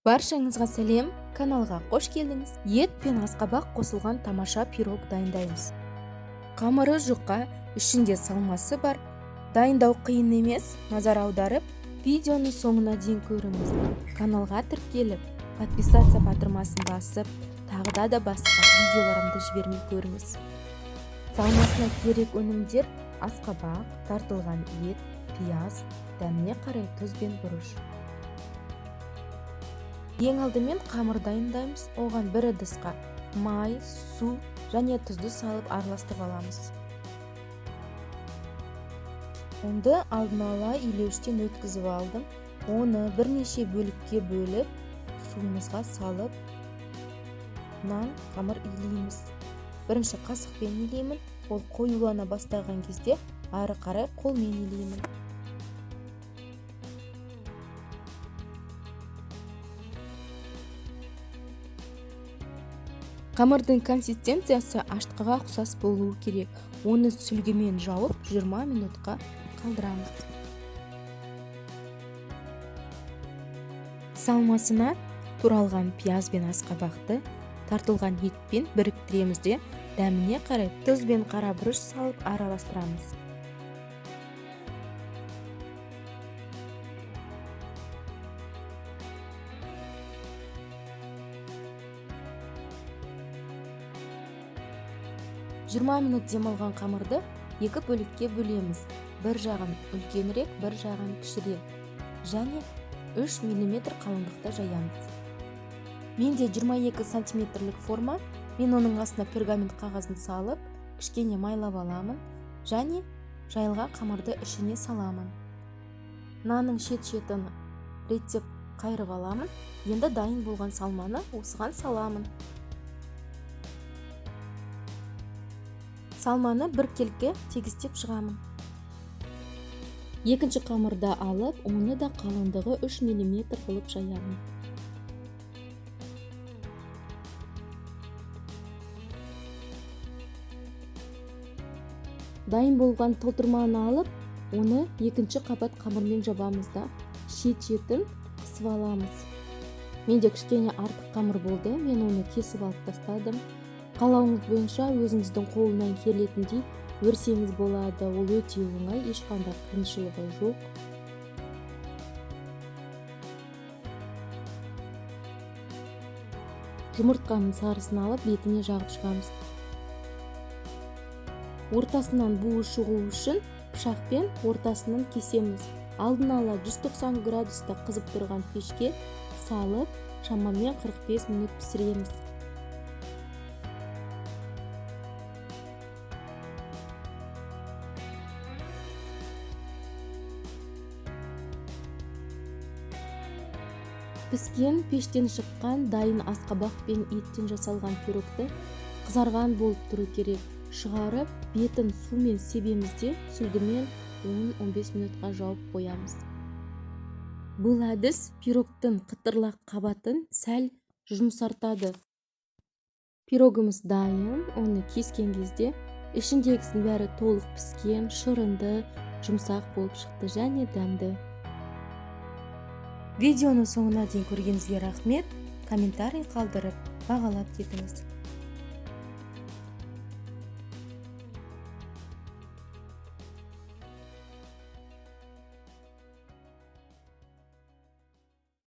Баршаңызға сәлем, каналға қош келдіңіз. Ет пен асқабақ қосылған тамаша пирог дайындаймыз. Қамыры жұқа, ішінде салмасы бар. Дайындау қиын емес, назар аударып, видеоны соңына дейін көріңіз. Каналға тіркеліп, подписаться батырмасын басып, тағыда да басқа видеоларымды жібермей көріңіз. Салмасына керек өнімдер: асқабақ, тартылған ет, пияз, дәміне қарай тұз бен бұрыш. Ең алдымен қамыр дайындаймыз. Оған бір ыдысқа май, су және тұзды салып араластырып аламыз. Онды алдын ала илеуіштен өткізіп алдым. Оны бірнеше бөлікке бөліп, суымызға салып, қамыр илейміз. Бірінші қасықпен илеймін. Ол қоюлана бастаған кезде ары қарай қолмен илеймін. Қамырдың консистенциясы аштыққа ұқсас болуы керек. Оны сүлгімен жауып 20 минутқа қалдырамыз. Салмасына туралған пияз бен асқабақты тартылған етпен біріктіреміз де дәміне қарай тұз бен қара бұрыш салып араластырамыз. Жиырма минут демалған қамырды екі бөлікке бөлеміз. Бір жағын үлкенірек, бір жағын кішірек және 3 мм қалыңдықта жаямыз. Менде 22 сантиметрлік форма. Мен оның астына пергамент қағазын салып, кішкене майлап аламын және жайылған қамырды ішіне саламын. Нанның шет-шетін реттеп қайырып аламын. Енді дайын болған салманы осыған саламын. Салманы бір келке тегістеп шығамын. Екінші қамырды алып, оны да қалыңдығы 3 мм қылып жаямын. Дайын болған толтырманы алып, оны екінші қабат қамырмен жабамыз да шет-шетін қысып аламыз. Менде кішкене артық қамыр болды, мен оны кесіп алып тастадым. Қалауыңыз бойынша өзіңіздің қолынан келетіндей өрсеңіз болады. Ол өте оңай, ешқандай қиыншылығы жоқ. Жұмыртқаның сарысын алып, бетіне жағып шығамыз. Ортасынан буы шығу үшін пышақпен ортасынан кесеміз. Алдын ала 190 градуста қызып тұрған пешке салып, шамамен 45 минут пісіреміз. Піскен пештен шыққан дайын асқабақ пен еттен жасалған пирогты қызарған болып тұру керек. Шығарып, бетін сумен себеміз де сүлгімен 10-15 минутқа жауып қоямыз. Бұл әдіс пирогтың қытырлақ қабатын сәл жұмсартады. Пирогымыз дайын. Оны кескен кезде ішіндегісінің бәрі толық піскен, шырынды, жұмсақ болып шықты және дәмді. Видеоны соңына дейін көргеніңізге рахмет. Комментарий қалдырып, бағалап кетіңіз.